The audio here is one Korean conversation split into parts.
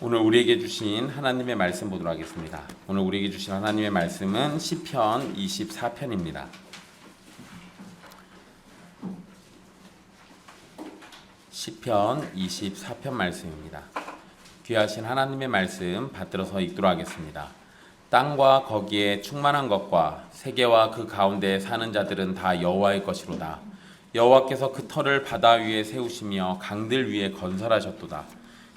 오늘 우리에게 주신 하나님의 말씀 보도록 하겠습니다. 오늘 우리에게 주신 하나님의 말씀은 시편 24편입니다. 시편 24편 말씀입니다. 귀하신 하나님의 말씀 받들어서 읽도록 하겠습니다. 땅과 거기에 충만한 것과 세계와 그 가운데 사는 자들은 다 여호와의 것이로다. 여호와께서 그 터를 바다 위에 세우시며 강들 위에 건설하셨도다.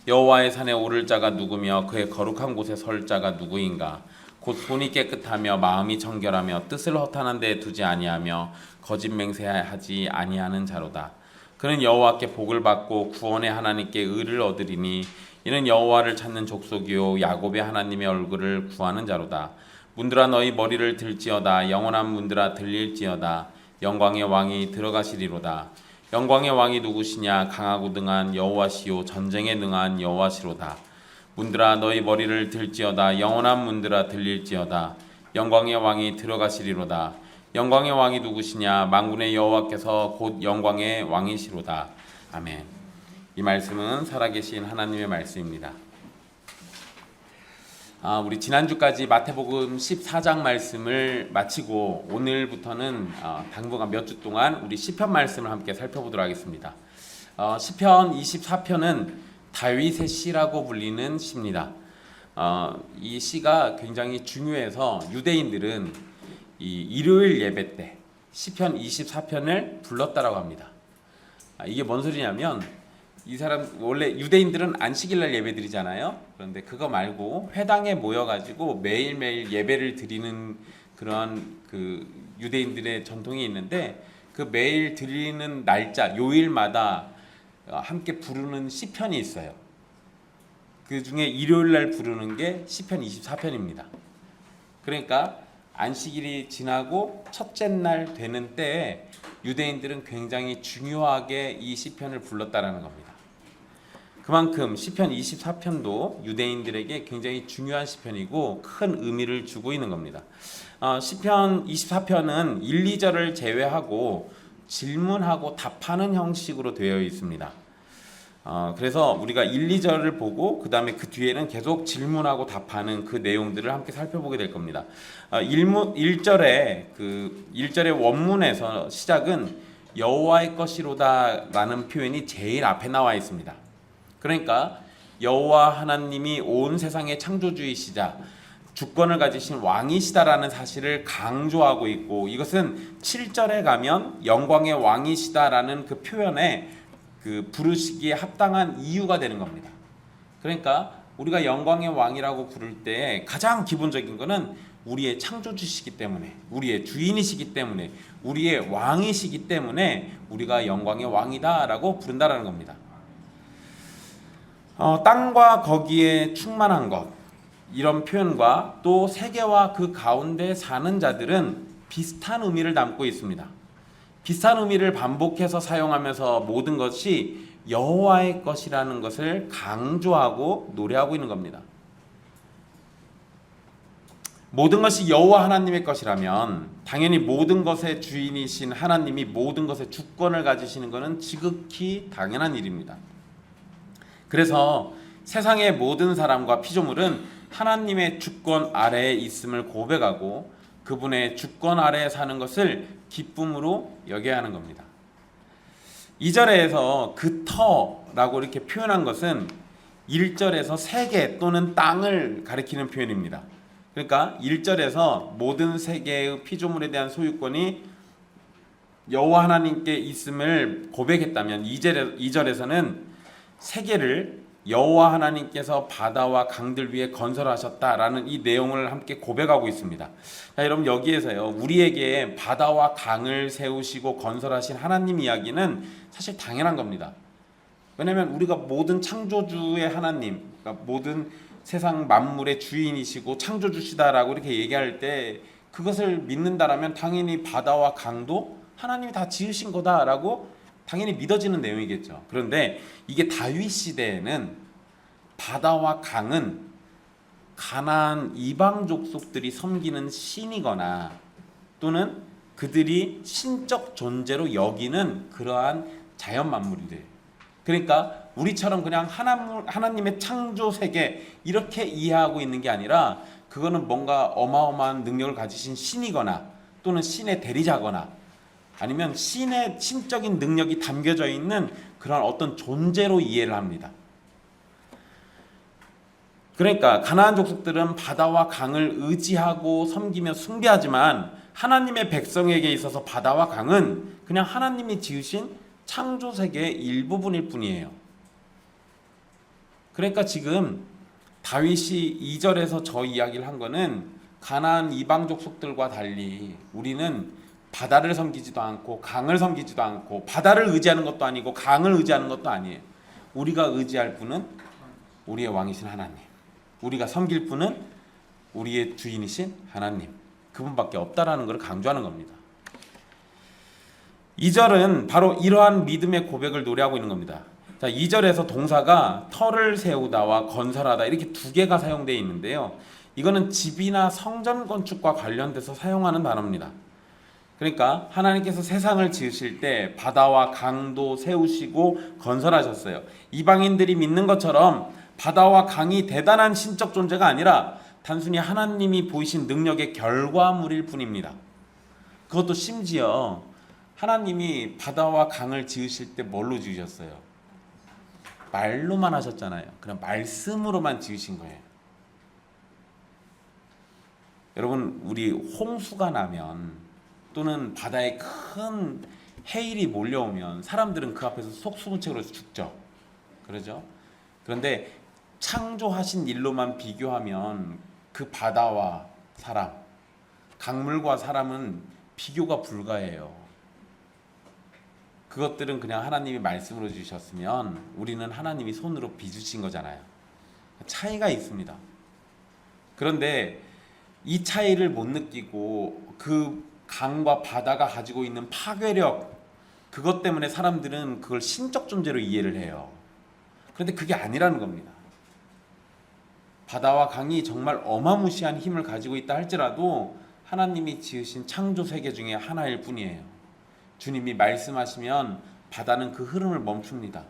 여호와의 산에 오를 자가 누구며 그의 거룩한 곳에 설 자가 누구인가? 곧 손이 깨끗하며 마음이 청결하며 뜻을 허탄한 데 두지 아니하며 거짓 맹세하지 아니하는 자로다. 그는 여호와께 복을 받고 구원의 하나님께 의를 얻으리니 이는 여호와를 찾는 족속이요 야곱의 하나님의 얼굴을 구하는 자로다. 문들아 너희 머리를 들지어다. 영원한 문들아 들릴지어다. 영광의 왕이 들어가시리로다. 영광의 왕이 누구시냐? 강하고 능한 여호와시요 전쟁에 능한 여호와시로다. 문들아 너희 머리를 들지어다. 영원한 문들아 들릴지어다. 영광의 왕이 들어가시리로다. 영광의 왕이 누구시냐? 만군의 여호와께서 곧 영광의 왕이시로다. 아멘. 이 말씀은 살아계신 하나님의 말씀입니다. 우리 지난주까지 마태복음 14장 말씀을 마치고 오늘부터는 당분간 몇 주 동안 우리 시편 말씀을 함께 살펴보도록 하겠습니다. 시편 24편은 다윗의 시라고 불리는 시입니다. 이 시가 굉장히 중요해서 유대인들은 이 일요일 예배 때 시편 24편을 불렀다라고 합니다. 이게 뭔 소리냐면 이 사람 원래 유대인들은 안식일날 예배드리잖아요. 그런데 그거 말고 회당에 모여가지고 매일매일 예배를 드리는 그런 그 유대인들의 전통이 있는데 그 매일 드리는 날짜 요일마다 함께 부르는 시편이 있어요. 그 중에 일요일날 부르는 게 시편 24편입니다. 그러니까 안식일이 지나고 첫째 날 되는 때에 유대인들은 굉장히 중요하게 이 시편을 불렀다라는 겁니다. 그만큼 시편 24편도 유대인들에게 굉장히 중요한 시편이고 큰 의미를 주고 있는 겁니다. 시편 24편은 1, 2절을 제외하고 질문하고 답하는 형식으로 되어 있습니다. 그래서 우리가 1, 2절을 보고 그 다음에 그 뒤에는 계속 질문하고 답하는 그 내용들을 함께 살펴보게 될 겁니다. 1절의 원문에서 시작은 여호와의 것이로다 라는 표현이 제일 앞에 나와 있습니다. 그러니까 여호와 하나님이 온 세상의 창조주이시자 주권을 가지신 왕이시다라는 사실을 강조하고 있고, 이것은 7절에 가면 영광의 왕이시다라는 그 표현에 그 부르시기에 합당한 이유가 되는 겁니다. 그러니까 우리가 영광의 왕이라고 부를 때 가장 기본적인 거는 우리의 창조주시기 때문에, 우리의 주인이시기 때문에, 우리의 왕이시기 때문에 우리가 영광의 왕이다라고 부른다라는 겁니다. 땅과 거기에 충만한 것, 이런 표현과 또 세계와 그 가운데 사는 자들은 비슷한 의미를 담고 있습니다. 비슷한 의미를 반복해서 사용하면서 모든 것이 여호와의 것이라는 것을 강조하고 노래하고 있는 겁니다. 모든 것이 여호와 하나님의 것이라면 당연히 모든 것의 주인이신 하나님이 모든 것의 주권을 가지시는 것은 지극히 당연한 일입니다. 그래서 세상의 모든 사람과 피조물은 하나님의 주권 아래에 있음을 고백하고 그분의 주권 아래에 사는 것을 기쁨으로 여겨야 하는 겁니다. 2절에서 그 터라고 이렇게 표현한 것은 1절에서 세계 또는 땅을 가리키는 표현입니다. 그러니까 1절에서 모든 세계의 피조물에 대한 소유권이 여호와 하나님께 있음을 고백했다면 2절에서는 세계를 여호와 하나님께서 바다와 강들 위에 건설하셨다라는 이 내용을 함께 고백하고 있습니다. 자, 여러분 여기에서요, 우리에게 바다와 강을 세우시고 건설하신 하나님 이야기는 사실 당연한 겁니다. 왜냐하면 우리가 모든 창조주의 하나님, 그러니까 모든 세상 만물의 주인이시고 창조주시다라고 이렇게 얘기할 때 그것을 믿는다라면 당연히 바다와 강도 하나님이 다 지으신 거다라고 당연히 믿어지는 내용이겠죠. 그런데 이게 다윗 시대에는 바다와 강은 가나안 이방 족속들이 섬기는 신이거나 또는 그들이 신적 존재로 여기는 그러한 자연 만물들, 그러니까 우리처럼 그냥 하나님의 창조 세계 이렇게 이해하고 있는 게 아니라 그거는 뭔가 어마어마한 능력을 가지신 신이거나 또는 신의 대리자거나 아니면 신의 신적인 능력이 담겨져 있는 그런 어떤 존재로 이해를 합니다. 그러니까 가나안 족속들은 바다와 강을 의지하고 섬기며 숭배하지만 하나님의 백성에게 있어서 바다와 강은 그냥 하나님이 지으신 창조 세계의 일부분일 뿐이에요. 그러니까 지금 다윗이 2절에서 저 이야기를 한 거는 가나안 이방 족속들과 달리 우리는 바다를 섬기지도 않고 강을 섬기지도 않고 바다를 의지하는 것도 아니고 강을 의지하는 것도 아니에요. 우리가 의지할 분은 우리의 왕이신 하나님, 우리가 섬길 분은 우리의 주인이신 하나님, 그분밖에 없다라는 것을 강조하는 겁니다. 2절은 바로 이러한 믿음의 고백을 노래하고 있는 겁니다. 자, 2절에서 동사가 터를 세우다와 건설하다 이렇게 두 개가 사용되어 있는데요. 이거는 집이나 성전 건축과 관련돼서 사용하는 단어입니다. 그러니까 하나님께서 세상을 지으실 때 바다와 강도 세우시고 건설하셨어요. 이방인들이 믿는 것처럼 바다와 강이 대단한 신적 존재가 아니라 단순히 하나님이 보이신 능력의 결과물일 뿐입니다. 그것도 심지어 하나님이 바다와 강을 지으실 때 뭘로 지으셨어요? 말로만 하셨잖아요. 그냥 말씀으로만 지으신 거예요. 여러분, 우리 홍수가 나면 또는 바다에 큰 해일이 몰려오면 사람들은 그 앞에서 속수무책으로 죽죠. 그러죠? 그런데 창조하신 일로만 비교하면 그 바다와 사람, 강물과 사람은 비교가 불가해요. 그것들은 그냥 하나님이 말씀으로 주셨으면 우리는 하나님이 손으로 빚으신 거잖아요. 차이가 있습니다. 그런데 이 차이를 못 느끼고 그 강과 바다가 가지고 있는 파괴력, 그것 때문에 사람들은 그걸 신적 존재로 이해를 해요. 그런데 그게 아니라는 겁니다. 바다와 강이 정말 어마무시한 힘을 가지고 있다 할지라도 하나님이 지으신 창조 세계 중에 하나일 뿐이에요. 주님이 말씀하시면 바다는 그 흐름을 멈춥니다.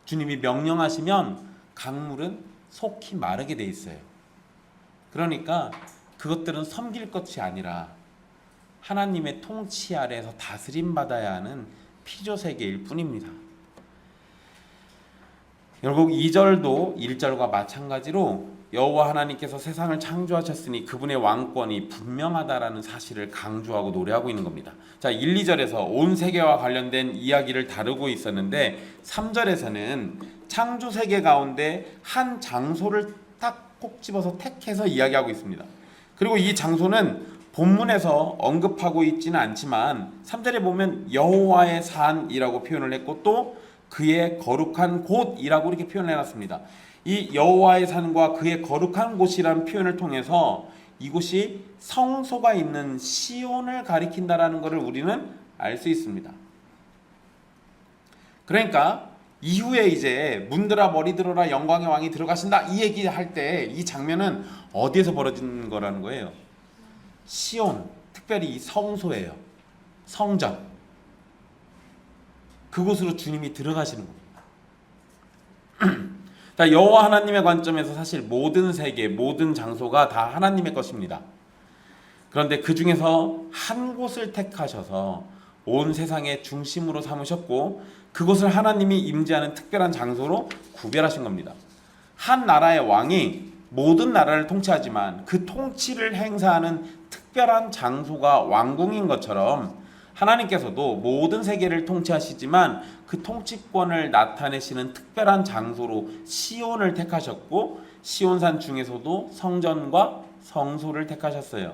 주님이 명령하시면 강물은 속히 마르게 돼 있어요. 그러니까 그것들은 섬길 것이 아니라 하나님의 통치 아래에서 다스림 받아야 하는 피조 세계일 뿐입니다. 결국 2절도 1절과 마찬가지로 여호와 하나님께서 세상을 창조하셨으니 그분의 왕권이 분명하다라는 사실을 강조하고 노래하고 있는 겁니다. 자, 1, 2절에서 온 세계와 관련된 이야기를 다루고 있었는데 3절에서는 창조 세계 가운데 한 장소를 딱 콕 집어서 택해서 이야기하고 있습니다. 그리고 이 장소는 본문에서 언급하고 있지는 않지만 3절에 보면 여호와의 산이라고 표현을 했고 또 그의 거룩한 곳이라고 이렇게 표현을 해놨습니다. 이 여호와의 산과 그의 거룩한 곳이라는 표현을 통해서 이곳이 성소가 있는 시온을 가리킨다라는 것을 우리는 알 수 있습니다. 그러니까 이후에 이제 문들아 머리 들어라 영광의 왕이 들어가신다 이 얘기할 때 이 장면은 어디에서 벌어진 거라는 거예요? 시온, 특별히 이 성소예요. 성전. 그곳으로 주님이 들어가시는 겁니다. 여호와 하나님의 관점에서 사실 모든 세계, 모든 장소가 다 하나님의 것입니다. 그런데 그 중에서 한 곳을 택하셔서 온 세상의 중심으로 삼으셨고 그곳을 하나님이 임재하는 특별한 장소로 구별하신 겁니다. 한 나라의 왕이 모든 나라를 통치하지만 그 통치를 행사하는 특별한 장소가 왕궁인 것처럼 하나님께서도 모든 세계를 통치하시지만 그 통치권을 나타내시는 특별한 장소로 시온을 택하셨고 시온산 중에서도 성전과 성소를 택하셨어요.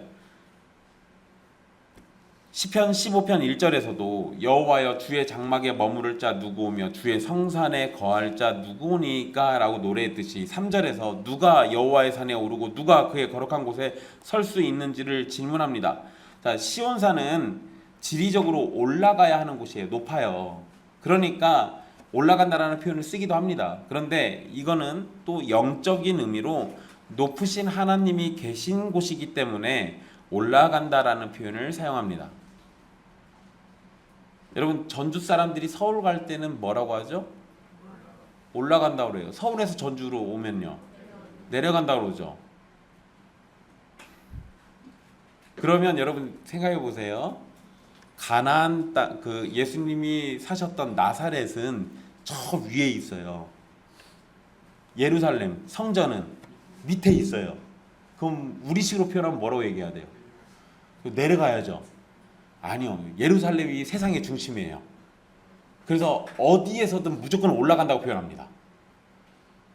시편 15편 1절에서도 여호와여 주의 장막에 머무를 자 누구오며 주의 성산에 거할 자 누구오니까 라고 노래했듯이 3절에서 누가 여호와의 산에 오르고 누가 그의 거룩한 곳에 설 수 있는지를 질문합니다. 자, 시온산은 지리적으로 올라가야 하는 곳이에요. 높아요. 그러니까 올라간다라는 표현을 쓰기도 합니다. 그런데 이거는 또 영적인 의미로 높으신 하나님이 계신 곳이기 때문에 올라간다라는 표현을 사용합니다. 여러분 전주 사람들이 서울 갈 때는 뭐라고 하죠? 올라간다 그래요. 서울에서 전주로 오면요. 내려간다 그러죠. 그러면 여러분 생각해 보세요. 가나안 땅, 그 예수님이 사셨던 나사렛은 저 위에 있어요. 예루살렘 성전은 밑에 있어요. 그럼 우리식으로 표현하면 뭐라고 얘기해야 돼요? 내려가야죠. 아니요. 예루살렘이 세상의 중심이에요. 그래서 어디에서든 무조건 올라간다고 표현합니다.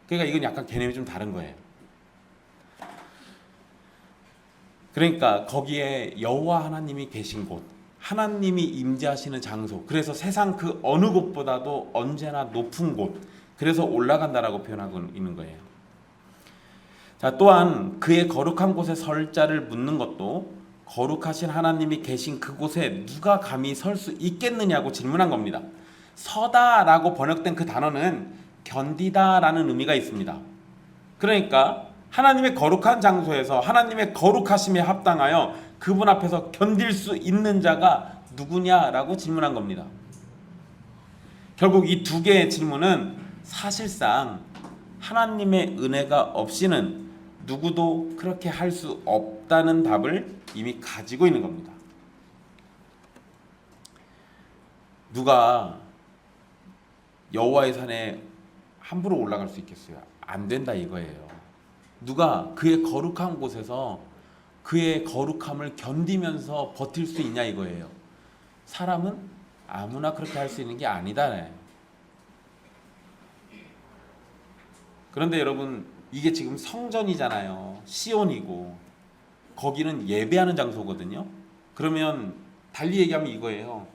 그러니까 이건 약간 개념이 좀 다른 거예요. 그러니까 거기에 여호와 하나님이 계신 곳, 하나님이 임재하시는 장소, 그래서 세상 그 어느 곳보다도 언제나 높은 곳, 그래서 올라간다라고 표현하고 있는 거예요. 자, 또한 그의 거룩한 곳에 설 자를 묻는 것도 거룩하신 하나님이 계신 그곳에 누가 감히 설 수 있겠느냐고 질문한 겁니다. 서다라고 번역된 그 단어는 견디다라는 의미가 있습니다. 그러니까 하나님의 거룩한 장소에서 하나님의 거룩하심에 합당하여 그분 앞에서 견딜 수 있는 자가 누구냐라고 질문한 겁니다. 결국 이 두 개의 질문은 사실상 하나님의 은혜가 없이는 누구도 그렇게 할 수 없다는 답을 이미 가지고 있는 겁니다. 누가 여호와의 산에 함부로 올라갈 수 있겠어요? 안 된다 이거예요. 누가 그의 거룩한 곳에서 그의 거룩함을 견디면서 버틸 수 있냐 이거예요. 사람은 아무나 그렇게 할 수 있는 게 아니다. 그런데 여러분, 이게 지금 성전이잖아요. 시온이고 거기는 예배하는 장소거든요. 그러면 달리 얘기하면 이거예요.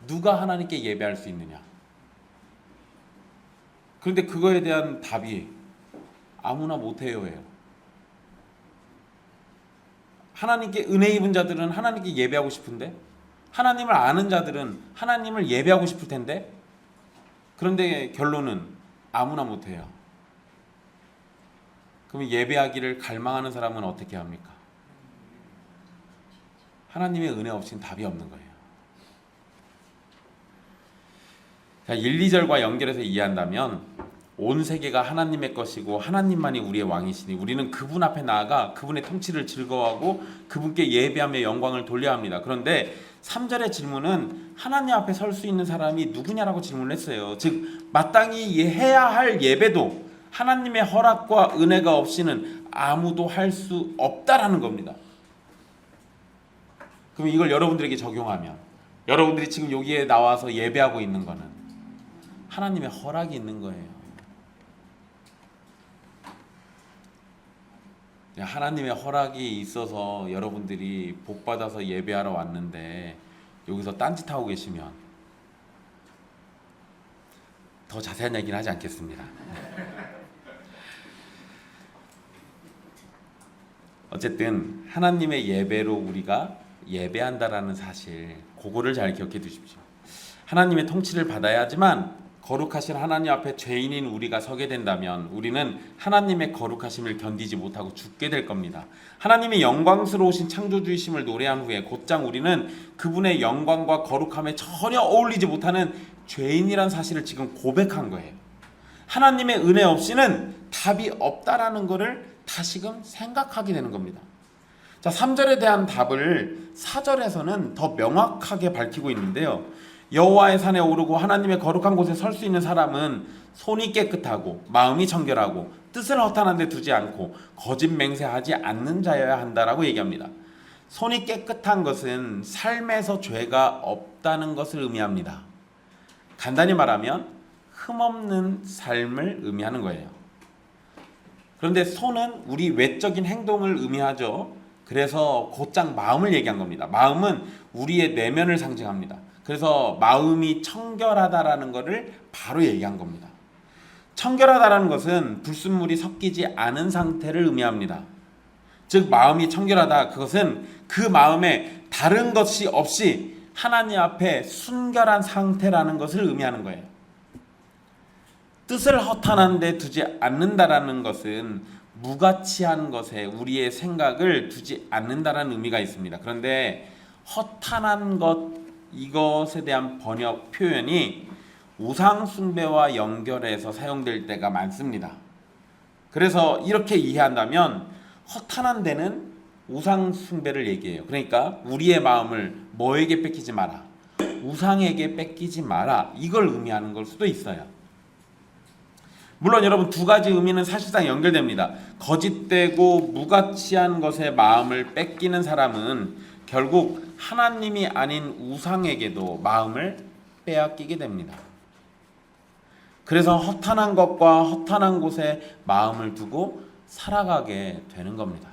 누가 하나님께 예배할 수 있느냐? 그런데 그거에 대한 답이 아무나 못해요예요. 하나님께 은혜 입은 자들은 하나님께 예배하고 싶은데, 하나님을 아는 자들은 하나님을 예배하고 싶을 텐데, 그런데 결론은 아무나 못해요. 그럼 예배하기를 갈망하는 사람은 어떻게 합니까? 하나님의 은혜 없이는 답이 없는 거예요. 자, 1, 2절과 연결해서 이해한다면 온 세계가 하나님의 것이고 하나님만이 우리의 왕이시니 우리는 그분 앞에 나아가 그분의 통치를 즐거워하고 그분께 예배하며 영광을 돌려야 합니다. 그런데 3절의 질문은 하나님 앞에 설 수 있는 사람이 누구냐라고 질문을 했어요. 즉 마땅히 해야 할 예배도 하나님의 허락과 은혜가 없이는 아무도 할 수 없다라는 겁니다. 그럼 이걸 여러분들에게 적용하면 여러분들이 지금 여기에 나와서 예배하고 있는 거는 하나님의 허락이 있는 거예요. 하나님의 허락이 있어서 여러분들이 복받아서 예배하러 왔는데 여기서 딴짓하고 계시면 더 자세한 얘기는 하지 않겠습니다. 어쨌든 하나님의 예배로 우리가 예배한다라는 사실, 그거를 잘 기억해 두십시오. 하나님의 통치를 받아야 하지만 거룩하신 하나님 앞에 죄인인 우리가 서게 된다면 우리는 하나님의 거룩하심을 견디지 못하고 죽게 될 겁니다. 하나님의 영광스러우신 창조주이심을 노래한 후에 곧장 우리는 그분의 영광과 거룩함에 전혀 어울리지 못하는 죄인이란 사실을 지금 고백한 거예요. 하나님의 은혜 없이는 답이 없다라는 것을 다시금 생각하게 되는 겁니다. 자, 3절에 대한 답을 4절에서는 더 명확하게 밝히고 있는데요. 여호와의 산에 오르고 하나님의 거룩한 곳에 설 수 있는 사람은 손이 깨끗하고 마음이 청결하고 뜻을 허탄한 데 두지 않고 거짓 맹세하지 않는 자여야 한다라고 얘기합니다. 손이 깨끗한 것은 삶에서 죄가 없다는 것을 의미합니다. 간단히 말하면 흠없는 삶을 의미하는 거예요. 그런데 손은 우리 외적인 행동을 의미하죠. 그래서 곧장 마음을 얘기한 겁니다. 마음은 우리의 내면을 상징합니다. 그래서 마음이 청결하다라는 것을 바로 얘기한 겁니다. 청결하다라는 것은 불순물이 섞이지 않은 상태를 의미합니다. 즉 마음이 청결하다, 그것은 그 마음에 다른 것이 없이 하나님 앞에 순결한 상태라는 것을 의미하는 거예요. 뜻을 허탄한 데 두지 않는다라는 것은 무가치한 것에 우리의 생각을 두지 않는다라는 의미가 있습니다. 그런데 허탄한 것, 이것에 대한 번역 표현이 우상 숭배와 연결해서 사용될 때가 많습니다. 그래서 이렇게 이해한다면 허탄한 데는 우상 숭배를 얘기해요. 그러니까 우리의 마음을 뭐에게 뺏기지 마라, 우상에게 뺏기지 마라, 이걸 의미하는 걸 수도 있어요. 물론 여러분 두 가지 의미는 사실상 연결됩니다. 거짓되고 무가치한 것에 마음을 뺏기는 사람은 결국 하나님이 아닌 우상에게도 마음을 빼앗기게 됩니다. 그래서 허탄한 것과 허탄한 곳에 마음을 두고 살아가게 되는 겁니다.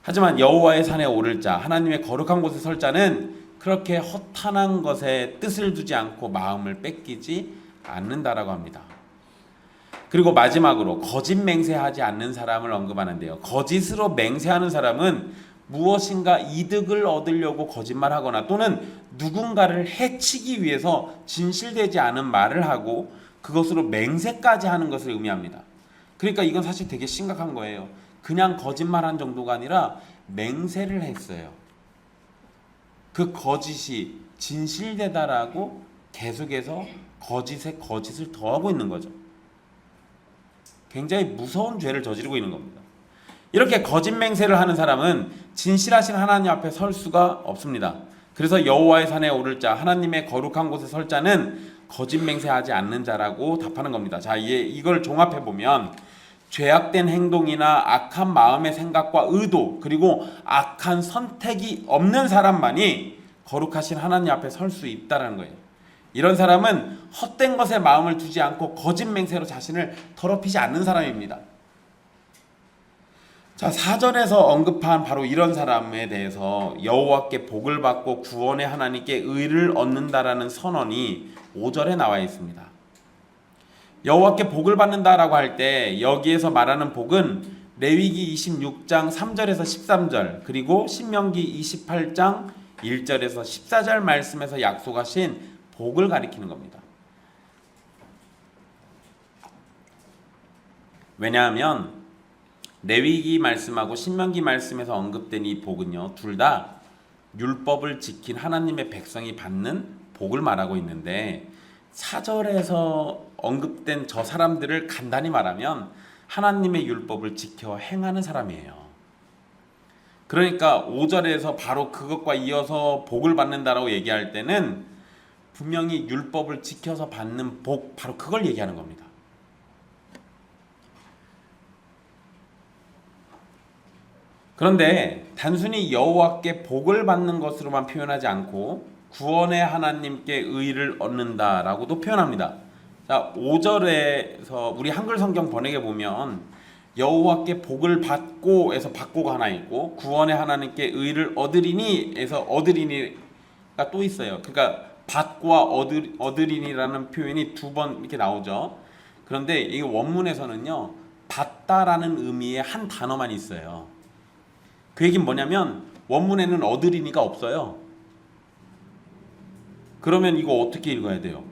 하지만 여호와의 산에 오를 자, 하나님의 거룩한 곳에 설 자는 그렇게 허탄한 것에 뜻을 두지 않고 마음을 뺏기지 않는다라고 합니다. 그리고 마지막으로 거짓 맹세하지 않는 사람을 언급하는데요. 거짓으로 맹세하는 사람은 무엇인가 이득을 얻으려고 거짓말하거나 또는 누군가를 해치기 위해서 진실되지 않은 말을 하고 그것으로 맹세까지 하는 것을 의미합니다. 그러니까 이건 사실 되게 심각한 거예요. 그냥 거짓말한 정도가 아니라 맹세를 했어요. 그 거짓이 진실되다라고 계속해서 거짓에 거짓을 더하고 있는 거죠. 굉장히 무서운 죄를 저지르고 있는 겁니다. 이렇게 거짓 맹세를 하는 사람은 진실하신 하나님 앞에 설 수가 없습니다. 그래서 여호와의 산에 오를 자, 하나님의 거룩한 곳에 설 자는 거짓 맹세하지 않는 자라고 답하는 겁니다. 자, 이걸 종합해 보면 죄악된 행동이나 악한 마음의 생각과 의도, 그리고 악한 선택이 없는 사람만이 거룩하신 하나님 앞에 설 수 있다는 거예요. 이런 사람은 헛된 것에 마음을 두지 않고 거짓 맹세로 자신을 더럽히지 않는 사람입니다. 자, 사전에서 언급한 바로 이런 사람에 대해서 여호와께 복을 받고 구원의 하나님께 의를 얻는다라는 선언이 5절에 나와 있습니다. 여호와께 복을 받는다라고 할 때 여기에서 말하는 복은 레위기 26장 3절에서 13절, 그리고 신명기 28장 1절에서 14절 말씀에서 약속하신 복을 가리키는 겁니다. 왜냐하면 레위기 말씀하고 신명기 말씀에서 언급된 이 복은요, 둘 다 율법을 지킨 하나님의 백성이 받는 복을 말하고 있는데, 4절에서 언급된 저 사람들을 간단히 말하면 하나님의 율법을 지켜 행하는 사람이에요. 그러니까 5절에서 바로 그것과 이어서 복을 받는다라고 얘기할 때는 분명히 율법을 지켜서 받는 복, 바로 그걸 얘기하는 겁니다. 그런데 단순히 여호와께 복을 받는 것으로만 표현하지 않고 구원의 하나님께 의를 얻는다라고도 표현합니다. 자, 5절에서 우리 한글 성경 번역에 보면 여호와께 복을 받고에서 받고가 하나 있고 구원의 하나님께 의를 얻으리니에서 얻으리니가 또 있어요. 그러니까 받고와 얻으리니라는 표현이 두 번 이렇게 나오죠. 그런데 이 원문에서는요, 받다라는 의미의 한 단어만 있어요. 그 얘기는 뭐냐면 원문에는 얻으리니가 없어요. 그러면 이거 어떻게 읽어야 돼요?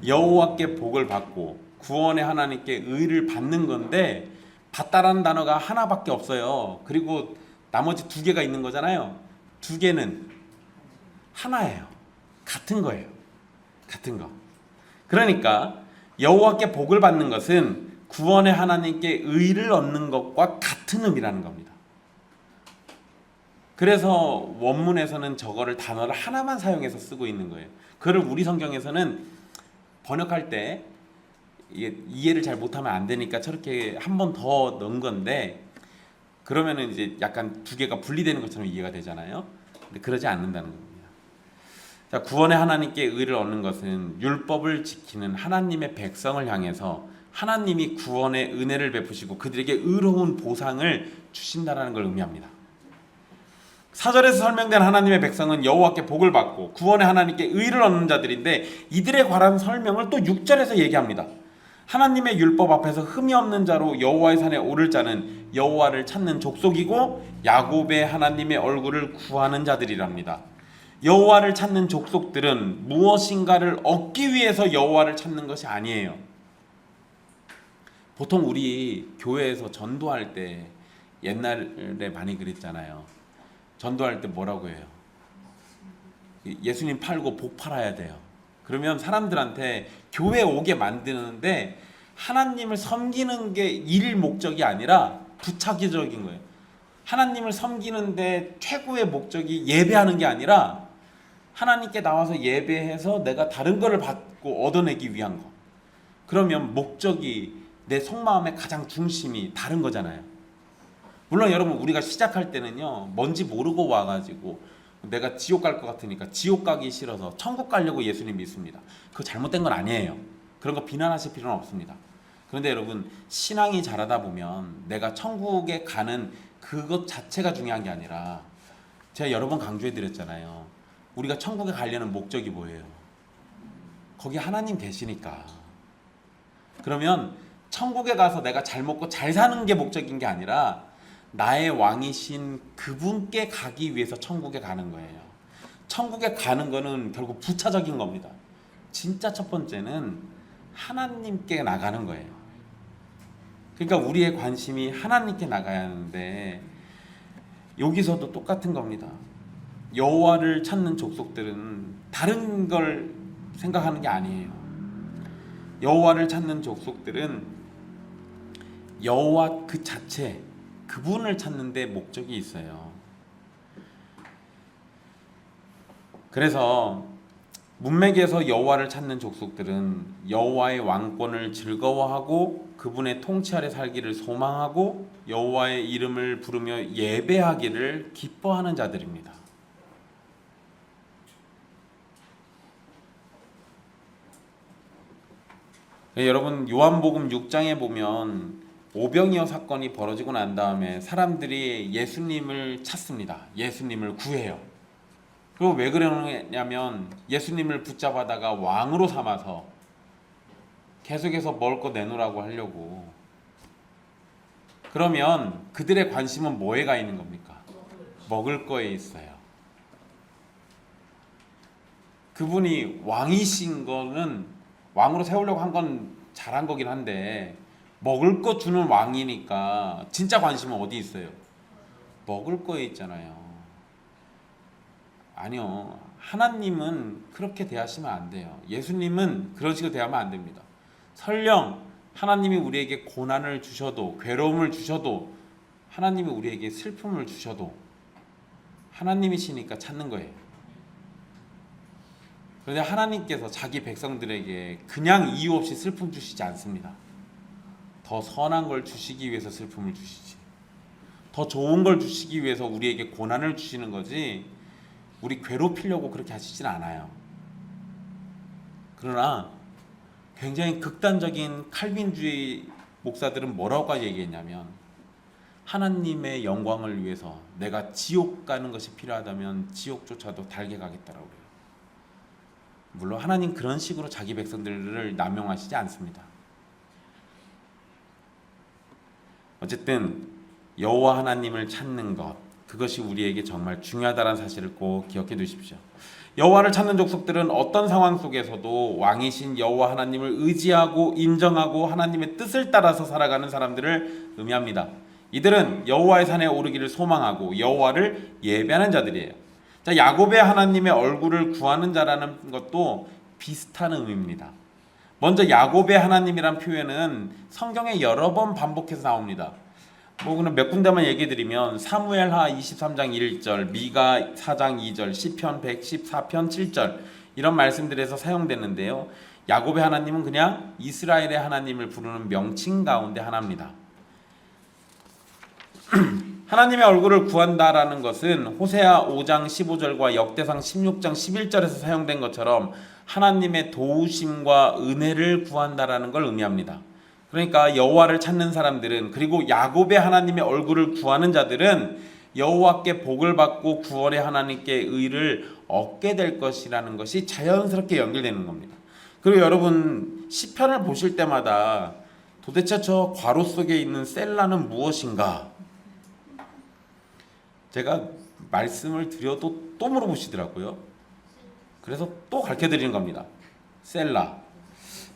여호와께 복을 받고 구원의 하나님께 의를 받는 건데, 받다라는 단어가 하나밖에 없어요. 그리고 나머지 두 개가 있는 거잖아요. 두 개는 하나예요. 같은 거예요. 같은 거. 그러니까 여호와께 복을 받는 것은 구원의 하나님께 의를 얻는 것과 같은 의미라는 겁니다. 그래서 원문에서는 저거를 단어를 하나만 사용해서 쓰고 있는 거예요. 그걸 우리 성경에서는 번역할 때 이게 이해를 잘 못하면 안 되니까 저렇게 한 번 더 넣은 건데, 그러면은 이제 약간 두 개가 분리되는 것처럼 이해가 되잖아요. 근데 그러지 않는다는 겁니다. 자, 구원의 하나님께 의를 얻는 것은 율법을 지키는 하나님의 백성을 향해서 하나님이 구원의 은혜를 베푸시고 그들에게 의로운 보상을 주신다라는 걸 의미합니다. 4절에서 설명된 하나님의 백성은 여호와께 복을 받고 구원의 하나님께 의를 얻는 자들인데, 이들에 관한 설명을 또 6절에서 얘기합니다. 하나님의 율법 앞에서 흠이 없는 자로 여호와의 산에 오를 자는 여호와를 찾는 족속이고 야곱의 하나님의 얼굴을 구하는 자들이랍니다. 여호와를 찾는 족속들은 무엇인가를 얻기 위해서 여호와를 찾는 것이 아니에요. 보통 우리 교회에서 전도할 때 옛날에 많이 그랬잖아요. 전도할 때 뭐라고 해요? 예수님 팔고 복 팔아야 돼요. 그러면 사람들한테 교회 오게 만드는데 하나님을 섬기는 게 일 목적이 아니라 부차기적인 거예요. 하나님을 섬기는데 최고의 목적이 예배하는 게 아니라 하나님께 나와서 예배해서 내가 다른 거를 받고 얻어내기 위한 거. 그러면 목적이 내 속마음의 가장 중심이 다른 거잖아요. 물론 여러분 우리가 시작할 때는요 뭔지 모르고 와가지고 내가 지옥 갈 것 같으니까 지옥 가기 싫어서 천국 가려고 예수님 믿습니다. 그거 잘못된 건 아니에요. 그런 거 비난하실 필요는 없습니다. 그런데 여러분 신앙이 자라다 보면 내가 천국에 가는 그것 자체가 중요한 게 아니라 제가 여러 번 강조해 드렸잖아요. 우리가 천국에 가려는 목적이 뭐예요? 거기 하나님 계시니까. 그러면 천국에 가서 내가 잘 먹고 잘 사는 게 목적인 게 아니라 나의 왕이신 그분께 가기 위해서 천국에 가는 거예요. 천국에 가는 거는 결국 부차적인 겁니다. 진짜 첫 번째는 하나님께 나가는 거예요. 그러니까 우리의 관심이 하나님께 나가야 하는데 여기서도 똑같은 겁니다. 여호와를 찾는 족속들은 다른 걸 생각하는 게 아니에요. 여호와를 찾는 족속들은 여호와 그 자체, 그분을 찾는 데 목적이 있어요. 그래서 문맥에서 여호와를 찾는 족속들은 여호와의 왕권을 즐거워하고 그분의 통치 아래 살기를 소망하고 여호와의 이름을 부르며 예배하기를 기뻐하는 자들입니다. 여러분 요한복음 6장에 보면 오병이어 사건이 벌어지고 난 다음에 사람들이 예수님을 찾습니다. 예수님을 구해요. 그리고 왜 그러냐면 예수님을 붙잡아다가 왕으로 삼아서 계속해서 먹을 거 내놓으라고 하려고. 그러면 그들의 관심은 뭐에 가 있는 겁니까? 먹을 거에 있어요. 그분이 왕이신 거는 왕으로 세우려고 한 건 잘한 거긴 한데 먹을 거 주는 왕이니까 진짜 관심은 어디 있어요? 먹을 거에 있잖아요. 아니요. 하나님은 그렇게 대하시면 안 돼요. 예수님은 그런 식으로 대하면 안 됩니다. 설령 하나님이 우리에게 고난을 주셔도 괴로움을 주셔도 하나님이 우리에게 슬픔을 주셔도 하나님이시니까 찾는 거예요. 그런데 하나님께서 자기 백성들에게 그냥 이유 없이 슬픔 주시지 않습니다. 더 선한 걸 주시기 위해서 슬픔을 주시지. 더 좋은 걸 주시기 위해서 우리에게 고난을 주시는 거지 우리 괴롭히려고 그렇게 하시진 않아요. 그러나 굉장히 극단적인 칼빈주의 목사들은 뭐라고 얘기했냐면 하나님의 영광을 위해서 내가 지옥 가는 것이 필요하다면 지옥조차도 달게 가겠다라고 그래요. 물론 하나님 그런 식으로 자기 백성들을 남용하시지 않습니다. 어쨌든 여호와 하나님을 찾는 것, 그것이 우리에게 정말 중요하다는 사실을 꼭 기억해 두십시오. 여호와를 찾는 족속들은 어떤 상황 속에서도 왕이신 여호와 하나님을 의지하고 인정하고 하나님의 뜻을 따라서 살아가는 사람들을 의미합니다. 이들은 여호와의 산에 오르기를 소망하고 여호와를 예배하는 자들이에요. 자, 야곱의 하나님의 얼굴을 구하는 자라는 것도 비슷한 의미입니다. 먼저 야곱의 하나님이란 표현은 성경에 여러 번 반복해서 나옵니다. 그럼 몇 군데만 얘기해 드리면 사무엘하 23장 1절, 미가 4장 2절, 시편 114편 7절 이런 말씀들에서 사용되는데요. 야곱의 하나님은 그냥 이스라엘의 하나님을 부르는 명칭 가운데 하나입니다. 하나님의 얼굴을 구한다라는 것은 호세아 5장 15절과 역대상 16장 11절에서 사용된 것처럼 하나님의 도우심과 은혜를 구한다라는 걸 의미합니다. 그러니까 여호와를 찾는 사람들은 그리고 야곱의 하나님의 얼굴을 구하는 자들은 여호와께 복을 받고 구원의 하나님께 의를 얻게 될 것이라는 것이 자연스럽게 연결되는 겁니다. 그리고 여러분 시편을 보실 때마다 도대체 저 괄호 속에 있는 셀라는 무엇인가? 제가 말씀을 드려도 또 물어보시더라고요. 그래서 또 가르쳐 드리는 겁니다. 셀라.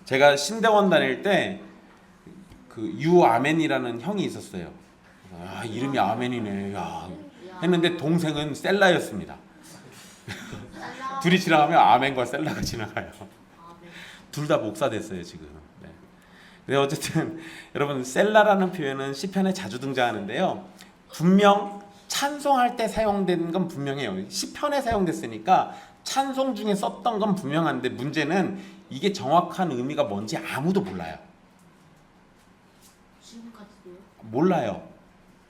제가 신대원 다닐 때 그 유아멘이라는 형이 있었어요. 아, 이름이 아멘이네. 야. 했는데 동생은 셀라였습니다. 둘이 지나가면 아멘과 셀라가 지나가요. 네. 둘 다 목사 됐어요 지금. 네. 근데 어쨌든 여러분 셀라라는 표현은 시편에 자주 등장하는데요. 분명 찬송할 때 사용된 건 분명해요. 시편에 사용됐으니까 찬송 중에 썼던 건 분명한데 문제는 이게 정확한 의미가 뭔지 아무도 몰라요. 지금까지도요? 몰라요.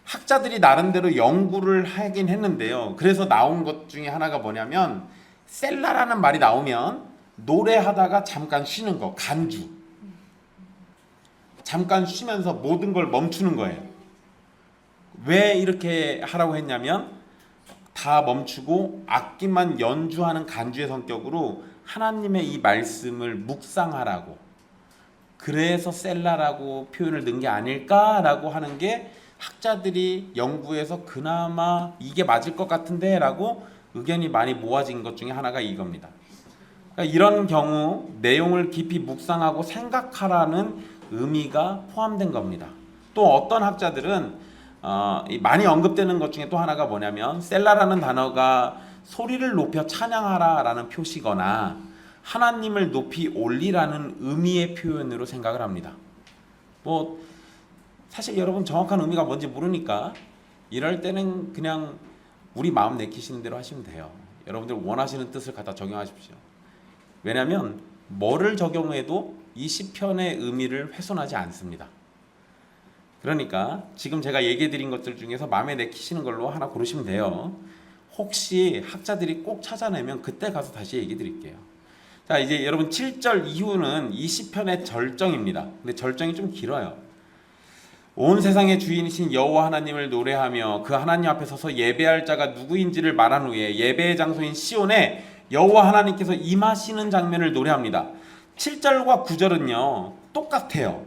학자들이 나름대로 연구를 하긴 했는데요. 그래서 나온 것 중에 하나가 뭐냐면 셀라라는 말이 나오면 노래하다가 잠깐 쉬는 거, 간주. 잠깐 쉬면서 모든 걸 멈추는 거예요. 왜 이렇게 하라고 했냐면 다 멈추고 악기만 연주하는 간주의 성격으로 하나님의 이 말씀을 묵상하라고. 그래서 셀라라고 표현을 넣은 게 아닐까라고 하는 게 학자들이 연구해서 그나마 이게 맞을 것 같은데 라고 의견이 많이 모아진 것 중에 하나가 이겁니다. 그러니까 이런 경우 내용을 깊이 묵상하고 생각하라는 의미가 포함된 겁니다. 또 어떤 학자들은 많이 언급되는 것 중에 또 하나가 뭐냐면 셀라라는 단어가 소리를 높여 찬양하라라는 표시거나 하나님을 높이 올리라는 의미의 표현으로 생각을 합니다. 뭐 사실 여러분 정확한 의미가 뭔지 모르니까 이럴 때는 그냥 우리 마음 내키시는 대로 하시면 돼요. 여러분들 원하시는 뜻을 갖다 적용하십시오. 왜냐하면 뭐를 적용해도 이 시편의 의미를 훼손하지 않습니다. 그러니까 지금 제가 얘기해 드린 것들 중에서 마음에 내키시는 걸로 하나 고르시면 돼요. 혹시 학자들이 꼭 찾아내면 그때 가서 다시 얘기 드릴게요. 자, 이제 여러분 7절 이후는 이 시편의 절정입니다. 근데 절정이 좀 길어요. 온 세상의 주인이신 여호와 하나님을 노래하며 그 하나님 앞에 서서 예배할 자가 누구인지를 말한 후에 예배의 장소인 시온에 여호와 하나님께서 임하시는 장면을 노래합니다. 7절과 9절은요 똑같아요.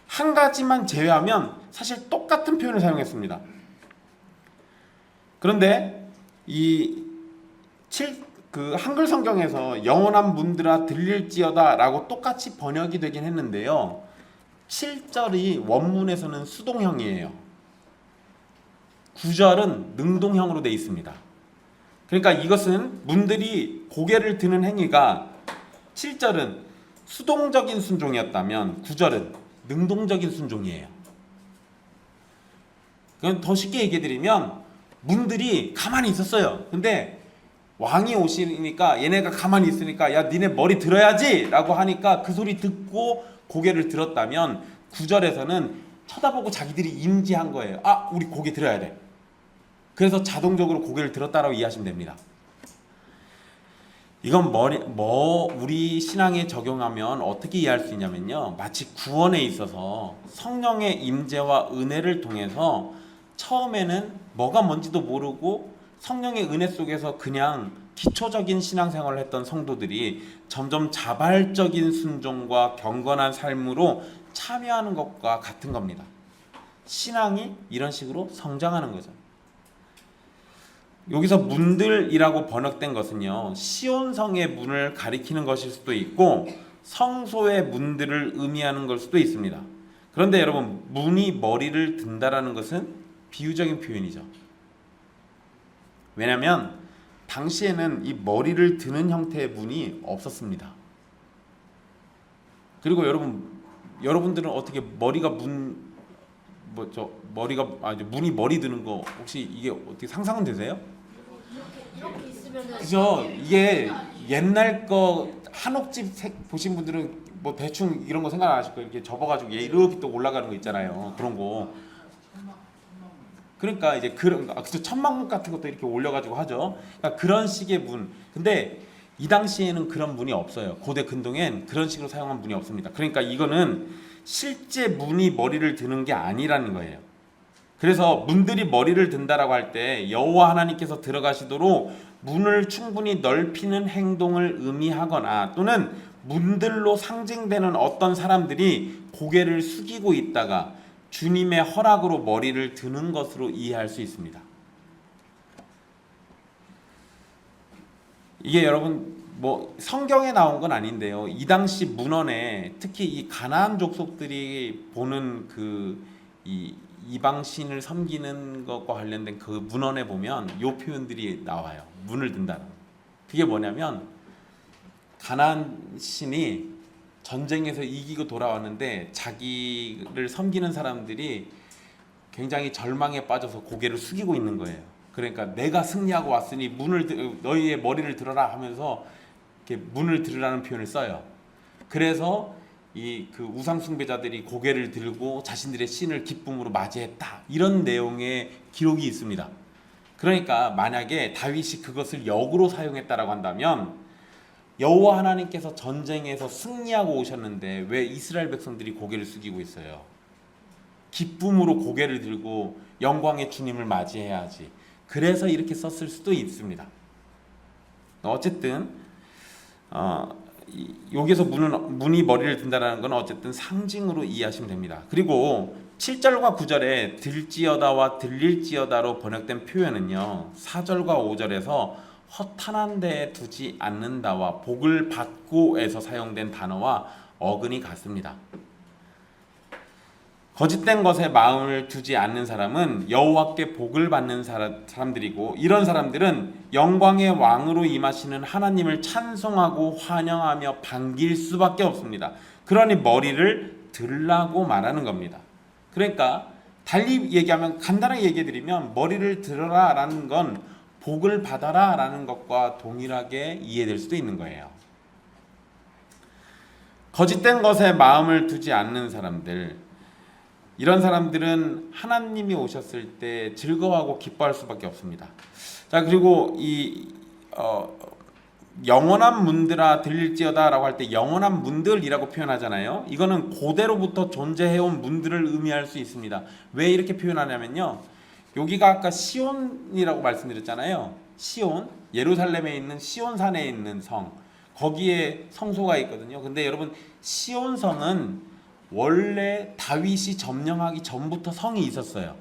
한 가지만 제외하면 사실 똑같은 표현을 사용했습니다. 그런데 그 한글 성경에서 영원한 문들아 들릴지어다 라고 똑같이 번역이 되긴 했는데요. 7절이 원문에서는 수동형이에요. 9절은 능동형으로 되어 있습니다. 그러니까 이것은 문들이 고개를 드는 행위가 7절은 수동적인 순종이었다면 9절은 능동적인 순종이에요. 그럼 더 쉽게 얘기해드리면 문들이 가만히 있었어요. 근데 왕이 오시니까 얘네가 가만히 있으니까 야 니네 머리 들어야지 라고 하니까 그 소리 듣고 고개를 들었다면 9절에서는 쳐다보고 자기들이 임지한 거예요. 아 우리 고개 들어야 돼. 그래서 자동적으로 고개를 들었다라고 이해하시면 됩니다. 이건 우리 신앙에 적용하면 어떻게 이해할 수 있냐면요. 마치 구원에 있어서 성령의 임재와 은혜를 통해서 처음에는 뭐가 뭔지도 모르고 성령의 은혜 속에서 그냥 기초적인 신앙생활을 했던 성도들이 점점 자발적인 순종과 경건한 삶으로 참여하는 것과 같은 겁니다. 신앙이 이런 식으로 성장하는 거죠. 여기서 문들이라고 번역된 것은요 시온성의 문을 가리키는 것일 수도 있고 성소의 문들을 의미하는 걸 수도 있습니다. 그런데 여러분 문이 머리를 든다라는 것은 비유적인 표현이죠. 왜냐하면 당시에는 이 머리를 드는 형태의 문이 없었습니다. 그리고 여러분들은 어떻게 머리가 문이 머리 드는 거 혹시 이게 어떻게 상상은 되세요? 이렇게 있으면은 그죠? 이게 옛날 거 한옥집 보신 분들은 뭐 대충 이런 거 생각 안 하실 거예요. 이렇게 접어가지고 얘 이렇게 또 올라가는 거 있잖아요. 그런 거. 그러니까 이제 그래서 천막문 같은 것도 이렇게 올려가지고 하죠. 그러니까 그런 식의 문. 근데 이 당시에는 그런 문이 없어요. 고대 근동엔 그런 식으로 사용한 문이 없습니다. 그러니까 이거는 실제 문이 머리를 드는 게 아니라는 거예요. 그래서 문들이 머리를 든다라고 할 때 여호와 하나님께서 들어가시도록 문을 충분히 넓히는 행동을 의미하거나 또는 문들로 상징되는 어떤 사람들이 고개를 숙이고 있다가 주님의 허락으로 머리를 드는 것으로 이해할 수 있습니다. 이게 여러분 뭐 성경에 나온 건 아닌데요. 이 당시 문헌에 특히 이 가나안 족속들이 보는 이 이방 신을 섬기는 것과 관련된 그 문헌에 보면 이 표현들이 나와요. 문을 든다는. 그게 뭐냐면 가나안 신이 전쟁에서 이기고 돌아왔는데 자기를 섬기는 사람들이 굉장히 절망에 빠져서 고개를 숙이고 있는 거예요. 그러니까 내가 승리하고 왔으니 너희의 머리를 들어라 하면서 이렇게 문을 들으라는 표현을 써요. 그래서 그 우상 숭배자들이 고개를 들고 자신들의 신을 기쁨으로 맞이했다. 이런 내용의 기록이 있습니다. 그러니까 만약에 다윗이 그것을 역으로 사용했다라고 한다면 여호와 하나님께서 전쟁에서 승리하고 오셨는데 왜 이스라엘 백성들이 고개를 숙이고 있어요? 기쁨으로 고개를 들고 영광의 주님을 맞이해야지. 그래서 이렇게 썼을 수도 있습니다. 어쨌든 여기서 문이 머리를 든다라는 건 어쨌든 상징으로 이해하시면 됩니다. 그리고 7절과 9절에 들지어다와 들릴지어다로 번역된 표현은요, 4절과 5절에서 허탄한 데에 두지 않는다와 복을 받고에서 사용된 단어와 어근이 같습니다. 거짓된 것에 마음을 두지 않는 사람은 여호와께 복을 받는 사람들이고, 이런 사람들은 영광의 왕으로 임하시는 하나님을 찬송하고 환영하며 반길 수밖에 없습니다. 그러니 머리를 들라고 말하는 겁니다. 그러니까 달리 얘기하면, 간단하게 얘기해드리면 머리를 들어라 라는 건 복을 받아라 라는 것과 동일하게 이해될 수도 있는 거예요. 거짓된 것에 마음을 두지 않는 사람들, 이런 사람들은 하나님이 오셨을 때 즐거워하고 기뻐할 수밖에 없습니다. 자, 그리고 영원한 문들아 들릴지어다 라고 할 때 영원한 문들이라고 표현하잖아요. 이거는 고대로부터 존재해온 문들을 의미할 수 있습니다. 왜 이렇게 표현하냐면요, 여기가 아까 시온이라고 말씀드렸잖아요. 시온, 예루살렘에 있는 시온산에 있는 성, 거기에 성소가 있거든요. 근데 여러분, 시온성은 원래 다윗이 점령하기 전부터 성이 있었어요.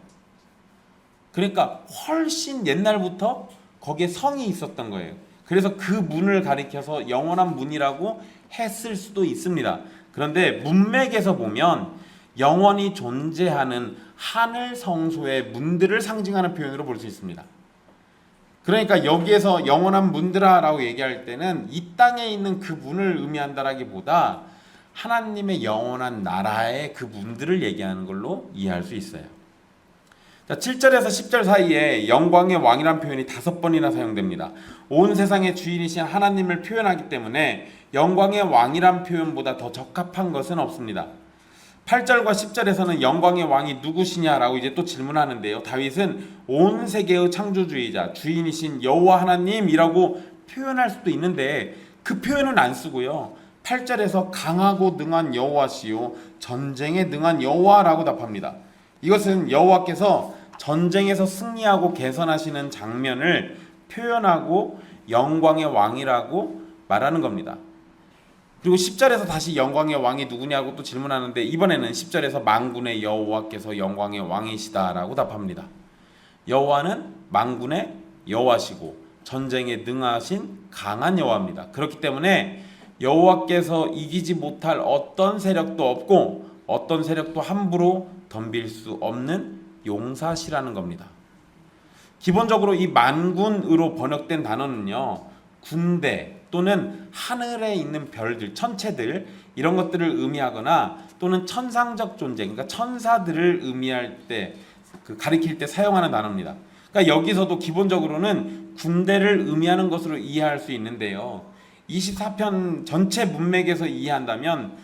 그러니까 훨씬 옛날부터 거기에 성이 있었던 거예요. 그래서 그 문을 가리켜서 영원한 문이라고 했을 수도 있습니다. 그런데 문맥에서 보면 영원히 존재하는 하늘 성소의 문들을 상징하는 표현으로 볼 수 있습니다. 그러니까 여기에서 영원한 문들아라고 얘기할 때는 이 땅에 있는 그 문을 의미한다라기보다 하나님의 영원한 나라의 그 문들을 얘기하는 걸로 이해할 수 있어요. 자, 7절에서 10절 사이에 영광의 왕이란 표현이 5번이나 사용됩니다. 온 세상의 주인이신 하나님을 표현하기 때문에 영광의 왕이란 표현보다 더 적합한 것은 없습니다. 8절과 10절에서는 영광의 왕이 누구시냐라고 이제 또 질문하는데요. 다윗은 온 세계의 창조주의자, 주인이신 여호와 하나님이라고 표현할 수도 있는데 그 표현은 안 쓰고요. 8절에서 강하고 능한 여호와시요 전쟁에 능한 여호와라고 답합니다. 이것은 여호와께서 전쟁에서 승리하고 개선하시는 장면을 표현하고 영광의 왕이라고 말하는 겁니다. 그리고 10절에서 다시 영광의 왕이 누구냐고 또 질문하는데, 이번에는 10절에서 만군의 여호와께서 영광의 왕이시다라고 답합니다. 여호와는 만군의 여호와시고 전쟁에 능하신 강한 여호와입니다. 그렇기 때문에 여호와께서 이기지 못할 어떤 세력도 없고 어떤 세력도 함부로 덤빌 수 없는 용사시라는 겁니다. 기본적으로 이 만군으로 번역된 단어는요, 군대 또는 하늘에 있는 별들, 천체들, 이런 것들을 의미하거나 또는 천상적 존재, 그러니까 천사들을 의미할 때, 가리킬 때 사용하는 단어입니다. 그러니까 여기서도 기본적으로는 군대를 의미하는 것으로 이해할 수 있는데요, 24편 전체 문맥에서 이해한다면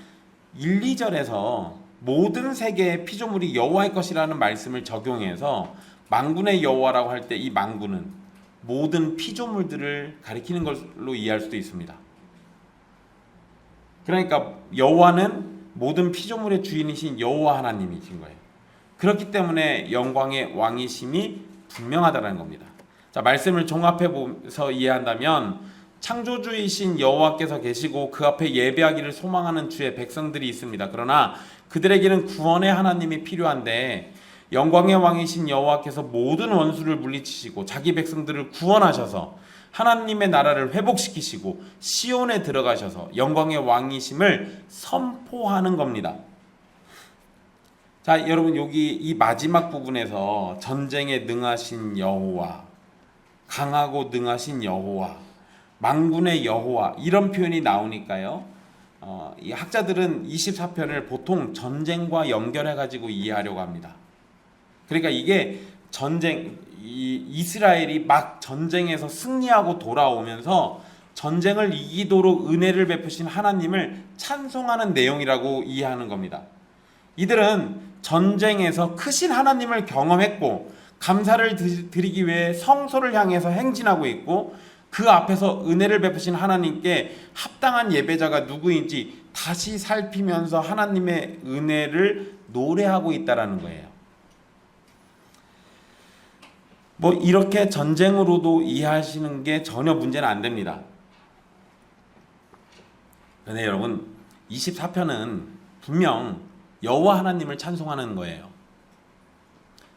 1, 2절에서 모든 세계의 피조물이 여호와의 것이라는 말씀을 적용해서 만군의 여호와라고 할 때 이 만군은 모든 피조물들을 가리키는 걸로 이해할 수도 있습니다. 그러니까 여호와는 모든 피조물의 주인이신 여호와 하나님이신 거예요. 그렇기 때문에 영광의 왕이심이 분명하다는 겁니다. 자, 말씀을 종합해서 이해한다면 창조주이신 여호와께서 계시고 그 앞에 예배하기를 소망하는 주의 백성들이 있습니다. 그러나 그들에게는 구원의 하나님이 필요한데 영광의 왕이신 여호와께서 모든 원수를 물리치시고 자기 백성들을 구원하셔서 하나님의 나라를 회복시키시고 시온에 들어가셔서 영광의 왕이심을 선포하는 겁니다. 자, 여러분, 여기 이 마지막 부분에서 전쟁에 능하신 여호와, 강하고 능하신 여호와, 만군의 여호와 이런 표현이 나오니까요. 이 학자들은 24편을 보통 전쟁과 연결해 가지고 이해하려고 합니다. 그러니까 이게 이스라엘이 막 전쟁에서 승리하고 돌아오면서 전쟁을 이기도록 은혜를 베푸신 하나님을 찬송하는 내용이라고 이해하는 겁니다. 이들은 전쟁에서 크신 하나님을 경험했고 감사를 드리기 위해 성소를 향해서 행진하고 있고 그 앞에서 은혜를 베푸신 하나님께 합당한 예배자가 누구인지 다시 살피면서 하나님의 은혜를 노래하고 있다라는 거예요. 뭐 이렇게 전쟁으로도 이해하시는 게 전혀 문제는 안 됩니다. 그런데 여러분 24편은 분명 여호와 하나님을 찬송하는 거예요.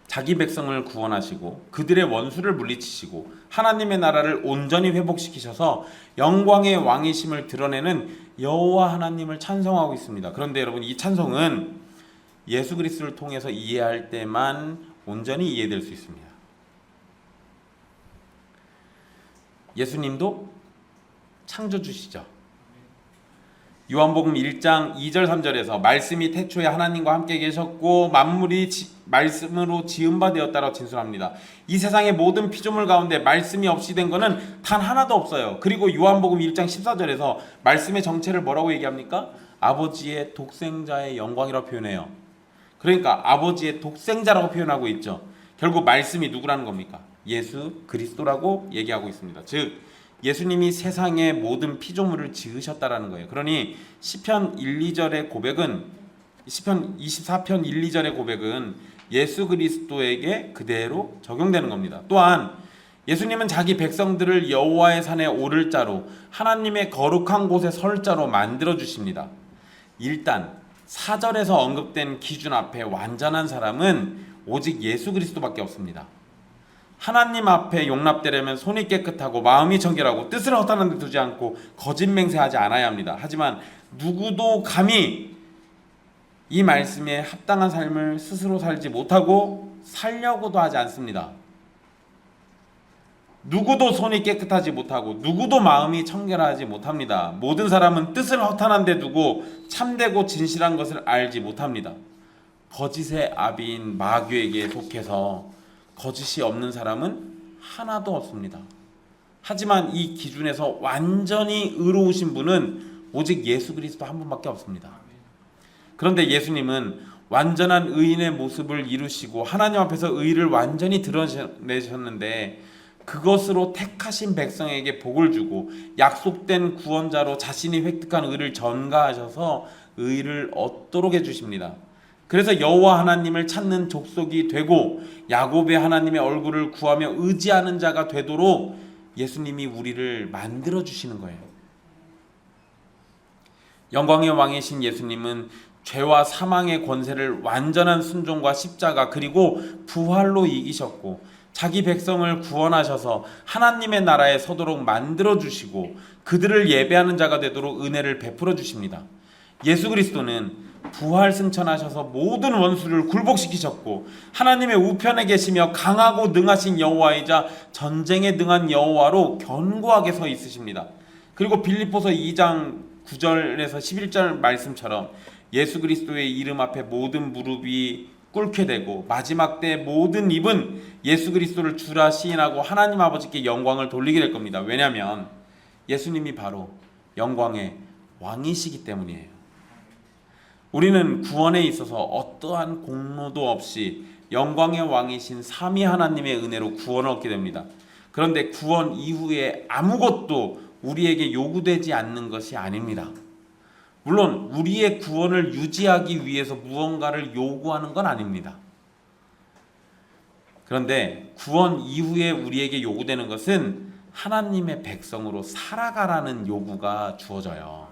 자기 백성을 구원하시고 그들의 원수를 물리치시고 하나님의 나라를 온전히 회복시키셔서 영광의 왕이심을 드러내는 여호와 하나님을 찬송하고 있습니다. 그런데 여러분 이 찬송은 예수 그리스도를 통해서 이해할 때만 온전히 이해될 수 있습니다. 예수님도 창조주시죠. 요한복음 1장 2절 3절에서 말씀이 태초에 하나님과 함께 계셨고 만물이 말씀으로 지은 바 되었다라고 진술합니다. 이 세상의 모든 피조물 가운데 말씀이 없이 된 것은 단 하나도 없어요. 그리고 요한복음 1장 14절에서 말씀의 정체를 뭐라고 얘기합니까? 아버지의 독생자의 영광이라고 표현해요. 그러니까 아버지의 독생자라고 표현하고 있죠. 결국 말씀이 누구라는 겁니까? 예수 그리스도라고 얘기하고 있습니다. 즉 예수님이 세상의 모든 피조물을 지으셨다라는 거예요. 그러니 시편 1, 2절의 고백은 시편 24편 1, 2절의 고백은 예수 그리스도에게 그대로 적용되는 겁니다. 또한 예수님은 자기 백성들을 여호와의 산에 오를 자로 하나님의 거룩한 곳에 설 자로 만들어 주십니다. 일단 4절에서 언급된 기준 앞에 완전한 사람은 오직 예수 그리스도밖에 없습니다. 하나님 앞에 용납되려면 손이 깨끗하고 마음이 청결하고 뜻을 허탄한 데 두지 않고 거짓 맹세하지 않아야 합니다. 하지만 누구도 감히 이 말씀에 합당한 삶을 스스로 살지 못하고 살려고도 하지 않습니다. 누구도 손이 깨끗하지 못하고 누구도 마음이 청결하지 못합니다. 모든 사람은 뜻을 허탄한 데 두고 참되고 진실한 것을 알지 못합니다. 거짓의 아비인 마귀에게 속해서 거짓이 없는 사람은 하나도 없습니다. 하지만 이 기준에서 완전히 의로우신 분은 오직 예수 그리스도 한 분밖에 없습니다. 그런데 예수님은 완전한 의인의 모습을 이루시고 하나님 앞에서 의를 완전히 드러내셨는데 그것으로 택하신 백성에게 복을 주고 약속된 구원자로 자신이 획득한 의를 전가하셔서 의를 얻도록 해주십니다. 그래서 여호와 하나님을 찾는 족속이 되고 야곱의 하나님의 얼굴을 구하며 의지하는 자가 되도록 예수님이 우리를 만들어 주시는 거예요. 영광의 왕이신 예수님은 죄와 사망의 권세를 완전한 순종과 십자가 그리고 부활로 이기셨고 자기 백성을 구원하셔서 하나님의 나라에 서도록 만들어 주시고 그들을 예배하는 자가 되도록 은혜를 베풀어 주십니다. 예수 그리스도는 부활 승천하셔서 모든 원수를 굴복시키셨고 하나님의 우편에 계시며 강하고 능하신 여호와이자 전쟁에 능한 여호와로 견고하게 서 있으십니다. 그리고 빌립보서 2장 9절에서 11절 말씀처럼 예수 그리스도의 이름 앞에 모든 무릎이 꿇게 되고 마지막 때 모든 입은 예수 그리스도를 주라 시인하고 하나님 아버지께 영광을 돌리게 될 겁니다. 왜냐하면 예수님이 바로 영광의 왕이시기 때문이에요. 우리는 구원에 있어서 어떠한 공로도 없이 영광의 왕이신 삼위 하나님의 은혜로 구원을 얻게 됩니다. 그런데 구원 이후에 아무것도 우리에게 요구되지 않는 것이 아닙니다. 물론 우리의 구원을 유지하기 위해서 무언가를 요구하는 건 아닙니다. 그런데 구원 이후에 우리에게 요구되는 것은 하나님의 백성으로 살아가라는 요구가 주어져요.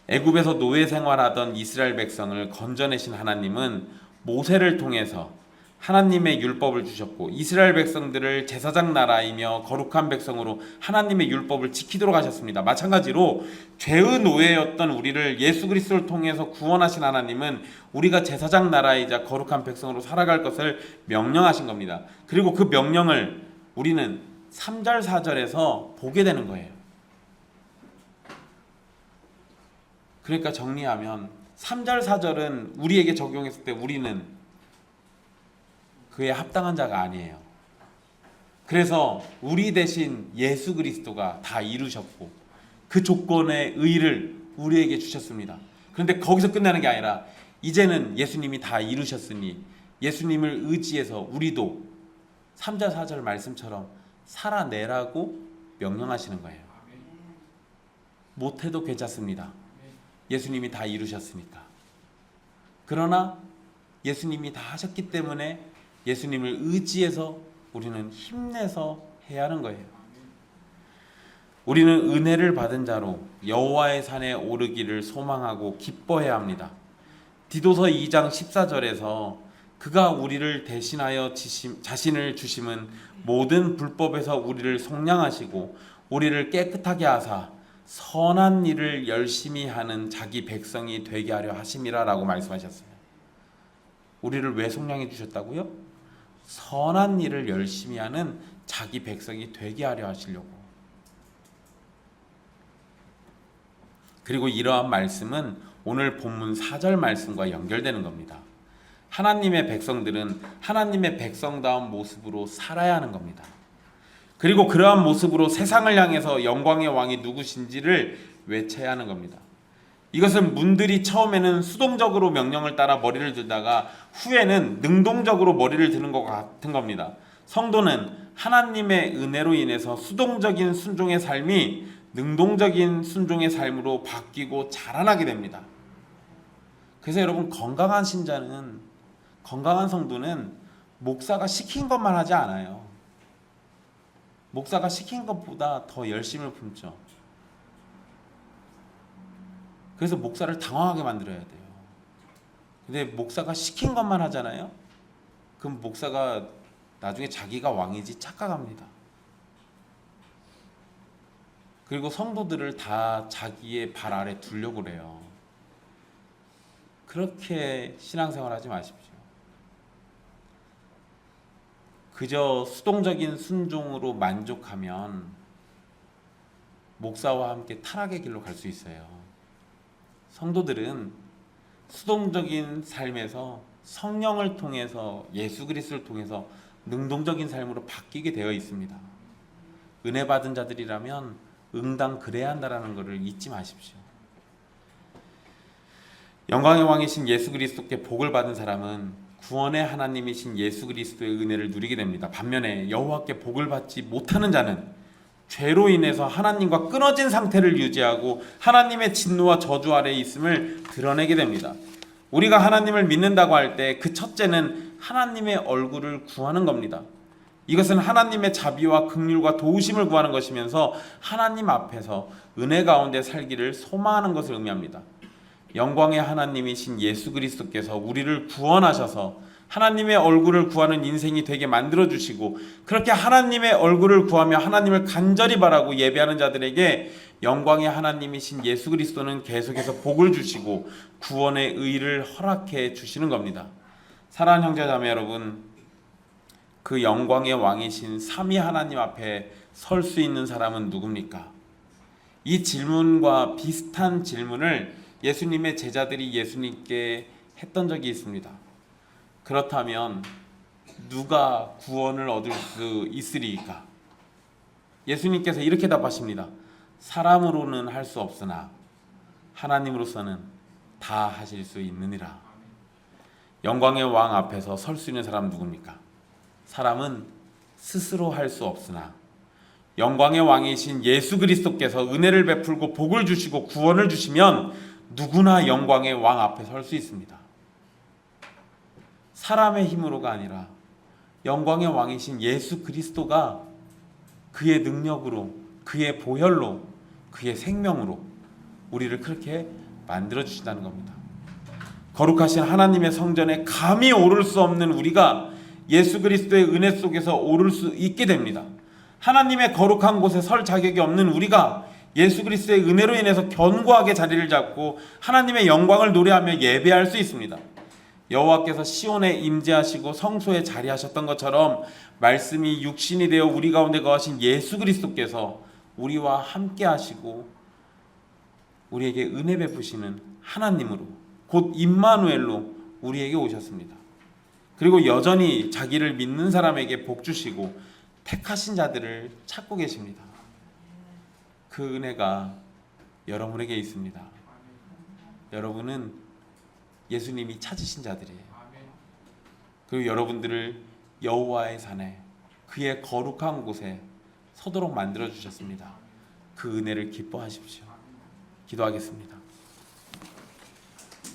애굽에서 노예 생활하던 이스라엘 백성을 건져내신 하나님은 모세를 통해서 하나님의 율법을 주셨고 이스라엘 백성들을 제사장 나라이며 거룩한 백성으로 하나님의 율법을 지키도록 하셨습니다. 마찬가지로 죄의 노예였던 우리를 예수 그리스도를 통해서 구원하신 하나님은 우리가 제사장 나라이자 거룩한 백성으로 살아갈 것을 명령하신 겁니다. 그리고 그 명령을 우리는 3절 4절에서 보게 되는 거예요. 그러니까 정리하면 3절 4절은 우리에게 적용했을 때 우리는 그에 합당한 자가 아니에요. 그래서 우리 대신 예수 그리스도가 다 이루셨고 그 조건의 의를 우리에게 주셨습니다. 그런데 거기서 끝나는 게 아니라 이제는 예수님이 다 이루셨으니 예수님을 의지해서 우리도 3절 4절 말씀처럼 살아내라고 명령하시는 거예요. 못해도 괜찮습니다. 예수님이 다 이루셨으니까. 그러나 예수님이 다 하셨기 때문에 예수님을 의지해서 우리는 힘내서 해야 하는 거예요. 우리는 은혜를 받은 자로 여호와의 산에 오르기를 소망하고 기뻐해야 합니다. 디도서 2장 14절에서 그가 우리를 대신하여 자신을 주심은 모든 불법에서 우리를 속량하시고 우리를 깨끗하게 하사 선한 일을 열심히 하는 자기 백성이 되게 하려 하심이라 라고 말씀하셨어요. 우리를 왜 속량해 주셨다고요? 선한 일을 열심히 하는 자기 백성이 되게 하려 하시려고. 그리고 이러한 말씀은 오늘 본문 4절 말씀과 연결되는 겁니다. 하나님의 백성들은 하나님의 백성다운 모습으로 살아야 하는 겁니다. 그리고 그러한 모습으로 세상을 향해서 영광의 왕이 누구신지를 외쳐야 하는 겁니다. 이것은 문들이 처음에는 수동적으로 명령을 따라 머리를 들다가 후에는 능동적으로 머리를 드는 것 같은 겁니다. 성도는 하나님의 은혜로 인해서 수동적인 순종의 삶이 능동적인 순종의 삶으로 바뀌고 자라나게 됩니다. 그래서 여러분, 건강한 신자는, 건강한 성도는 목사가 시킨 것만 하지 않아요. 목사가 시킨 것보다 더 열심을 품죠. 그래서 목사를 당황하게 만들어야 돼요. 근데 목사가 시킨 것만 하잖아요. 그럼 목사가 나중에 자기가 왕이지 착각합니다. 그리고 성도들을 다 자기의 발 아래 두려고 그래요. 그렇게 신앙생활 하지 마십시오. 그저 수동적인 순종으로 만족하면 목사와 함께 타락의 길로 갈 수 있어요. 성도들은 수동적인 삶에서 성령을 통해서, 예수 그리스도를 통해서 능동적인 삶으로 바뀌게 되어 있습니다. 은혜 받은 자들이라면 응당 그래야 한다라는 것을 잊지 마십시오. 영광의 왕이신 예수 그리스도께 복을 받은 사람은 구원의 하나님이신 예수 그리스도의 은혜를 누리게 됩니다. 반면에 여호와께 복을 받지 못하는 자는 죄로 인해서 하나님과 끊어진 상태를 유지하고 하나님의 진노와 저주 아래에 있음을 드러내게 됩니다. 우리가 하나님을 믿는다고 할 때 그 첫째는 하나님의 얼굴을 구하는 겁니다. 이것은 하나님의 자비와 긍휼과 도우심을 구하는 것이면서 하나님 앞에서 은혜 가운데 살기를 소망하는 것을 의미합니다. 영광의 하나님이신 예수 그리스도께서 우리를 구원하셔서 하나님의 얼굴을 구하는 인생이 되게 만들어주시고, 그렇게 하나님의 얼굴을 구하며 하나님을 간절히 바라고 예배하는 자들에게 영광의 하나님이신 예수 그리스도는 계속해서 복을 주시고 구원의 의를 허락해 주시는 겁니다. 사랑하는 형제자매 여러분, 그 영광의 왕이신 삼위 하나님 앞에 설 수 있는 사람은 누굽니까? 이 질문과 비슷한 질문을 예수님의 제자들이 예수님께 했던 적이 있습니다. 그렇다면 누가 구원을 얻을 수 있으리까? 예수님께서 이렇게 답하십니다. 사람으로는 할 수 없으나 하나님으로서는 다 하실 수 있느니라. 영광의 왕 앞에서 설 수 있는 사람은 누굽니까? 사람은 스스로 할 수 없으나 영광의 왕이신 예수 그리스도께서 은혜를 베풀고 복을 주시고 구원을 주시면 누구나 영광의 왕 앞에 설 수 있습니다. 사람의 힘으로가 아니라 영광의 왕이신 예수 그리스도가 그의 능력으로, 그의 보혈로, 그의 생명으로 우리를 그렇게 만들어 주신다는 겁니다. 거룩하신 하나님의 성전에 감히 오를 수 없는 우리가 예수 그리스도의 은혜 속에서 오를 수 있게 됩니다. 하나님의 거룩한 곳에 설 자격이 없는 우리가 예수 그리스도의 은혜로 인해서 견고하게 자리를 잡고 하나님의 영광을 노래하며 예배할 수 있습니다. 여호와께서 시온에 임재하시고 성소에 자리하셨던 것처럼 말씀이 육신이 되어 우리 가운데 거하신 예수 그리스도께서 우리와 함께 하시고 우리에게 은혜 베푸시는 하나님으로 곧 임마누엘로 우리에게 오셨습니다. 그리고 여전히 자기를 믿는 사람에게 복 주시고 택하신 자들을 찾고 계십니다. 그 은혜가 여러분에게 있습니다. 여러분은 예수님이 찾으신 자들이에요. 그리고 여러분들을 여호와의 산에 그의 거룩한 곳에 서도록 만들어 주셨습니다. 그 은혜를 기뻐하십시오. 기도하겠습니다.